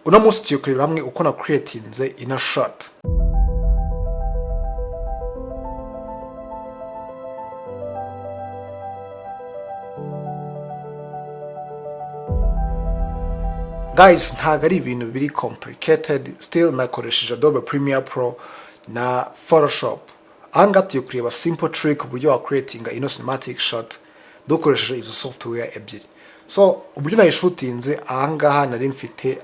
uno munsi tugiye kureba hamwe uko na creatinze ina shot. Guys, ntago ari ibintu biri complicated. Still nakoresheje Adobe Premiere Pro na Photoshop. Anga tugiye kureba simple trick uburyo wa creatinga ino cinematic shot dukoresheje izo software ebyiri. So uburyo nayishutinze ahangaha nari mfite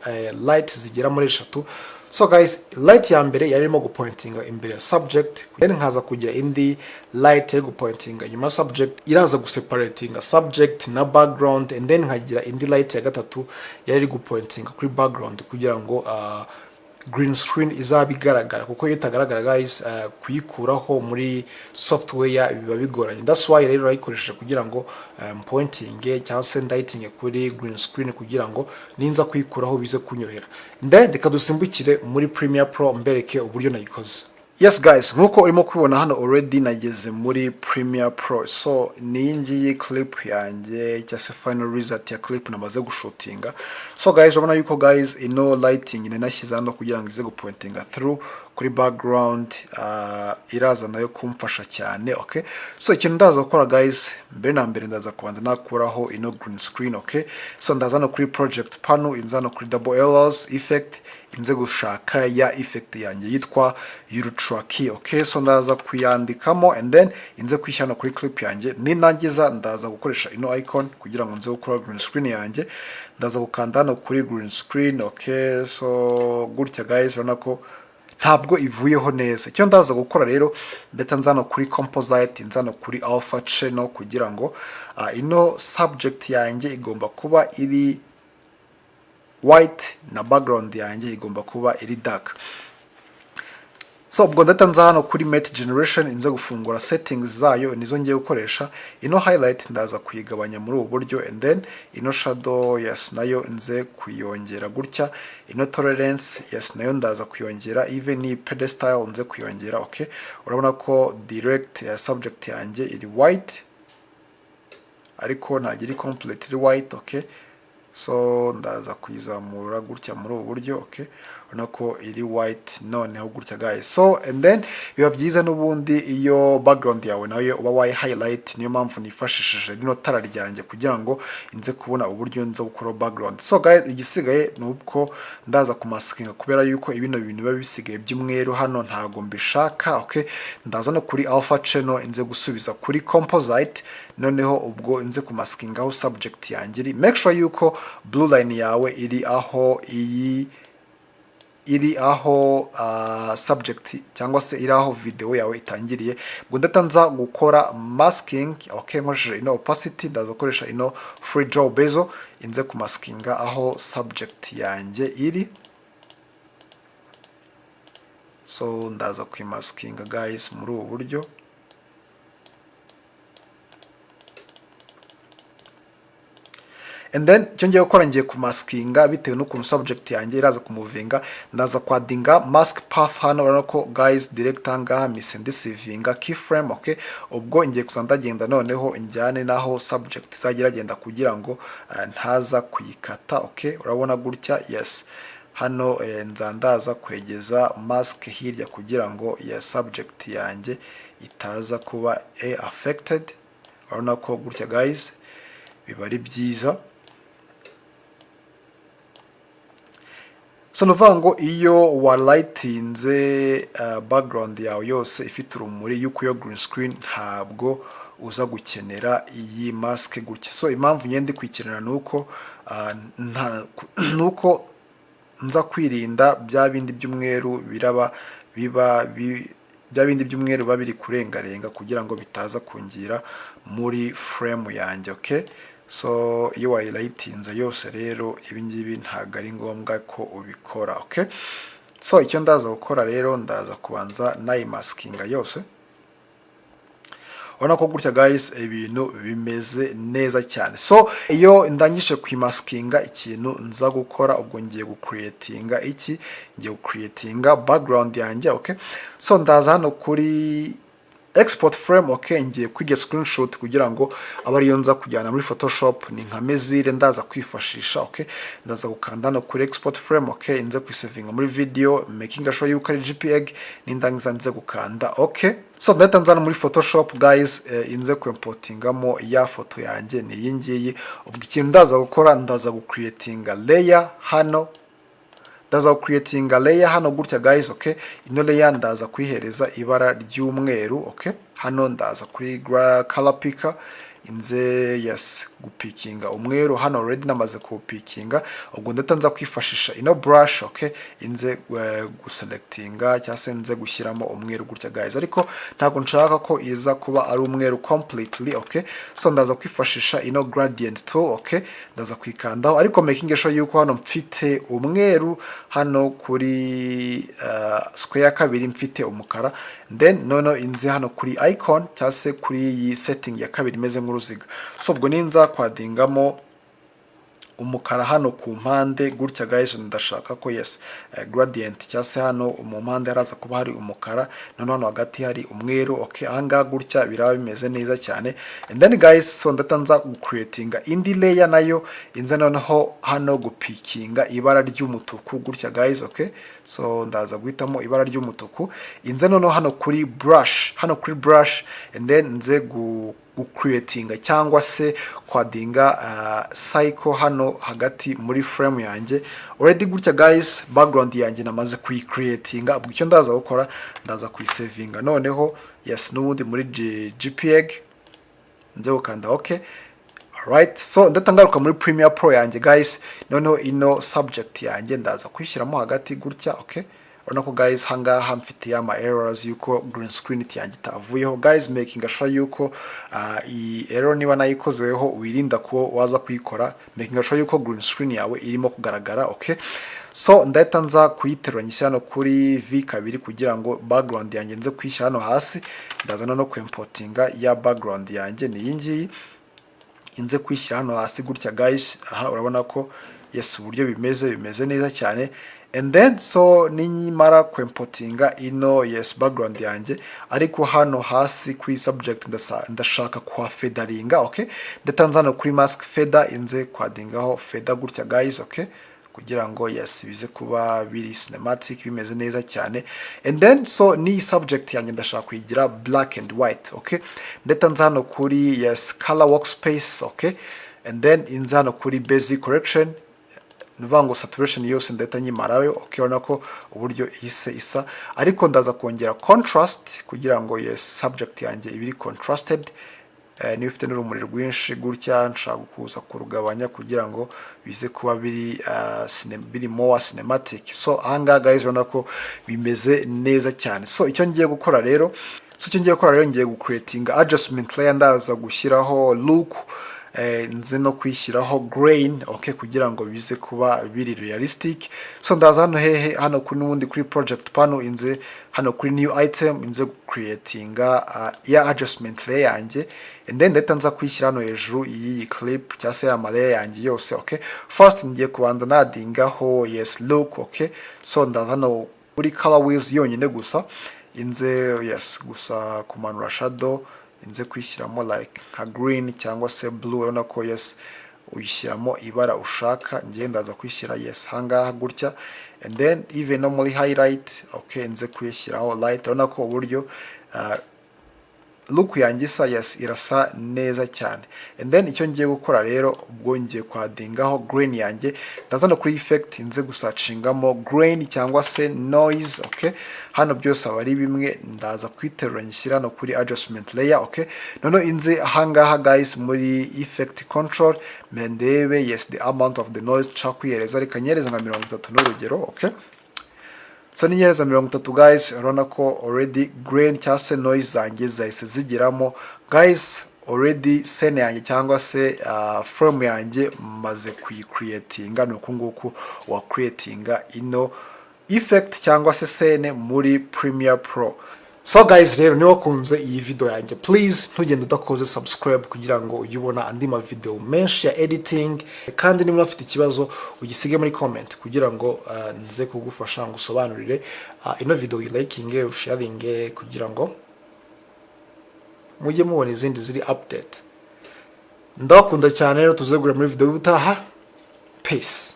light zigera muri 3. So guys, light ya mbere yarimo gupointinga imbere ya subject, then nkaza kugira indi light yari gupointinga nyuma subject, iraza guseparatinga subject na background, and then nkagira indi light ya gatatu yari gupointinga kuri background kugira ngo green screen izaba igaragara, kuko iyo itagaragara guys kuyikuraho muri software biba bigoranye. That's why rero nayikoresheje kugira ngo pointing cyangwa se lighting kuri green screen kugira ngo ninza kuyikuraho bize kunyorohera. Then reka dusimbukire muri Premiere Pro mbereke uburyo nayikoze. Yes guys, nkuko urimo kubibona hano already nageze muri Premiere Pro. So niyingiye clip yanjye cyase final result ya clip namaze gushutinga. So guys, urabona yuko guys ino lighting ninashyize hano kugira ngo ize gupointinga through kuri background, iraza nayo kumfasha cyane. Okay, so ikintu ndaza gukora guys, mbere na mbere ndaza kubanza nakuraho ino green screen. Okay, so ndaza no kuri project panel, inzano kuri double LLs effect, inze gushaka ya effect yanjye yitwa urtraki. Okay, so ndaza kuyandikamo and then inze kwishyana kuri clip yanjye. Ninangiza ndaza gukoresha ino icon kugira ngo nze gukora green screen yanjye, ndaza gukanda hano kuri green screen. Okay, so gutya guys urabona ko ntabwo ivuyeho neza. Icyo ndaza gukora rero, ndeta nzano kuri composite, nzano kuri alpha channel kugira ngo ino subject yanjye igomba kuba iri white na background yanjye igomba kuba iri dark. So ubwo ndeta nza hano kuri matte generation, inze gufungura settings zayo nizo ngiye gukoresha. Ino highlight ndaza kuyigabanya muri ubu buryo, and then ino shadow yes nayo nze kuyongera gutya. Ino tolerance yes nayo ndaza kuyongera, even ni pedestal nze kuyongera. Okay, urabona ko direct ya subject yanjye iri white ariko ntagira completely white. Okay, so ndaza kuyizamura gutya muri ubu buryo. Okay, nako iri white noneho gutya guys. So and then biba byiza n'ubundi iyo background yawe nayo uba wayi highlight. Niyo mpamvu nifashishije rino tara ryanjye kugira ngo inze kubona uburyo nza gukora background. So guys, igisigaye nuko ndaza kumaskinga kubera yuko ibino bintu biba bisigaye by'umweru hano ntago mbishaka. Okay, ndaza no kuri alpha channel, inze gusubiza kuri composite, noneho ubwo inze kumaskinga aho subject yanjye. Make sure yuko blue line yawe iri aho subject cyangwa se iri aho video yawe itangiriye. Ubwo ndatanza gukora masking. Okay, nkoresheje ino opacity, ndaza gukoresha ino free draw bezel, inze kumaskinga aho subject yanjye iri. So ndaza kwimaskinga guys muri ubu buryo. And then icyo ngiye gukora, ngiye kumaskinga bitewe n'ukuntu subject yanjye iraza kumuvinga. Ndaza kwadinga mask path hano, urabona ko guys direct ngaha mise ndisivinga keyframe. Okay, ubwo ngiye kuzandagenda noneho njyane naho subject izagenda kugira ngo ntaza kuyikata. Okay, urabona gutya yes. Hano nzandaza kwegeza mask hirya kugira ngo ya subject yanjye itaza kuba affected. Urabona ko gutya guys biba ari byiza. So nuvuga ngo iyo walightinze background yawe yose ifite urumuri yuko yo green screen ntabwo uza gukenera iyi mask gutya. So impamvu nyende kwikenera nuko nza kwirinda bya bindi by'umweru bya bindi by'umweru babiri kurengarenga kugira ngo bitaza kungira muri frame yanjye. Okay, so iyo wayilightinze yose rero ibingibi ntago ari ngombwa ko ubikora. Okay, so icyo ndaza gukora rero, ndaza kubanza nayimaskinga yose. Urabona ko gutya guys ibintu bimeze neza cyane. So iyo ndangije kwimaskinga, ikintu nza gukora ubwo ngiye gucreatinga ngiye gucreatinga background yanjye. Okay, so ndaza hano kuri export frame. Okay, ngiye kwiga screenshot kugira ngo aba ariyo nza kujyana muri Photoshop. Ni nka mezire ndaza kwifashisha. Okay, ndaza gukanda no kuri export frame. Okay, nze kwisavinga muri video making sure yuko ari JPEG, nindangiza nze gukanda okay. So ndahita nzana muri Photoshop guys, inze kuimportingamo ya foto yanjye ni iyi ngiyi. Ubwo ikintu ndaza gukora, ndaza gucreatinga layer hano, gutya guys. Okay, ino layer ndaza kuyihereza ibara ry'umweru. Okay, hano ndaza kuri color picker, inze gupikinga umweru. Hano already namaze kupikinga, ubwo ndahita nza kwifashisha ino brush. Okay, inze guselectinga cyangwa se nze gushyiramo umweru gutya guys, ariko ntabwo nshaka ko iza kuba ari umweru completely. Okay, so ndaza kwifashisha ino gradient tool. Okay, ndaza kwikandaho, ariko making sure yuko hano mfite umweru, hano kuri square ya kabiri mfite umukara, then noneho inze hano kuri icon cyangwa se kuri iyi setting ya kabiri imeze nk'uruziga. So ubwo ninza kwadingamo umukara hano ku mpande gutya guys, ndashaka ko gradient cyangwa se hano mu mpande haraza kuba hari umukara, noneho hano hagati hari umweru. Okay, ahangaha gutya biraba bimeze neza cyane. And then guys, so ndatanza gucreatinga indi layer nayo, inze noneho hano gupikinga ibara ry'umutuku gutya guys. Okay, so ndaza guhitamo ibara ry'umutuku, inze noneho hano kuri brush, and then nze gucreatinga cyangwa se kwadinga cycle hano hagati muri frame yanjye. Already gutya guys, background yanjye namaze kuyicreatinga. Ubwo icyo ndaza gukora, ndaza kuyisavinga noneho n'ubundi muri JPEG, nze gukanda okay. Alright, so ndatangaruka muri Premiere Pro yanjye guys, noneho ino subject yanjye ndaza kwishyiramo hagati gutya. Okay, urabona ko guys hangaha mfite ama errors yuko green screen yanjye itavuyeho guys, making sure yuko iyi error niba nayikozeho wirinda ko waza kuyikora, making sure yuko green screen yawe irimo kugaragara. Okay, so ndahita nza kuyiterura nyishyira hano kuri V2 kugira ngo background yanjye nze kwishyira hano hasi. Ndaza no kuimportinga ya background yanjye ni iyi ngiyi, inze kwishyira hano hasi gutya guys. Aha urabona ko uburyo bimeze neza cyane. And then so nimara kuimportinga ino background yanjye, ariko hano hasi kuri subject ndashaka kwa featheringa. Okay, ndatanzana kuri mask feather, inze kwadingaho feather gutya guys. Okay, kugira ngo bize kuba biri cinematic bimeze neza cyane. And then so ni subject yanjye ndashaka kuyigira black and white. Okay, ndatanzana kuri color workspace. Okay, and then inzana kuri basic correction, nuvango saturation yose ndahita nyimarayo. Okay, urabona ko uburyo isa, ariko ndaza kongera contrast kugira ngo subject yanjye ibiri contrasted. Niba ufite n'urumuri rwinshi gutya, nshaka kuza kurugabanya kugira ngo bize kuba biri more cinematic. So ahangaha guys urabona ko bimeze neza cyane. So icyo ngiye gukora rero, ngiye gucreatinga adjustment layer, ndaza gushyiraho look, nze no kwishyiraho grain. Okay, kugira ngo bize kuba biri realistic. So ndaza hano kuri n'ubundi kuri project panel, inze hano kuri new item, inze creatinga ya adjustment layer yanjye, and then ndahita nza kwishyira hano hejuru iyi clip cyangwa se ya layer yanjye yose. Okay, first ngiye kubanza nadingaho look. Okay, so ndaza hano kuri color wheels yonyine gusa, inze gusa kumanura shadow, inze kwishyiramo like nka green cyangwa se blue. Urabona ko uyishyiramo ibara ushaka, ngiye ndaza kwishyira hangaha gutya. And then even no muri highlight. Okay, nze kwishyiraho light. Urabona ko uburyo look yanjye irasa neza cyane. And then icyo ngiye gukora rero, ubwo ngiye kwadingaho grain yanjye, ndazana kuri effect, inze gusacingamo grain cyangwa se noise. Okay, hano byose aba ari bimwe, ndaza kwiterura nyishyira hano kuri adjustment layer. Okay, noneho inze ahangaha guys muri effect control, ndebe the amount of the noise nshaka kuyereza, reka nyereza nka 30 n'urugero. Okay, so ninyereza 30 guys, urabona ko already grain cyangwa se noise zanjye zahise zigiramo guys. Already scene yanjye cyangwa se frame yanjye maze kuyicreatinga. Nuko nguko wa creatinga ino effect cyangwa se scene muri Premiere Pro. So guys, rero niba wakunze iyi video yanjye, please ntugende udakoze subscribe kugira ngo ujye ubona andi ma video menshi ya editing. Kandi niba unafite ikibazo ugisige muri comment kugira ngo nze kugufasha ngusobanurire ino video, liking, sharing kugira ngo mujye mubona izindi ziri update. Ndakunda cyane rero tuzegura muri video y'ubutaha. Peace.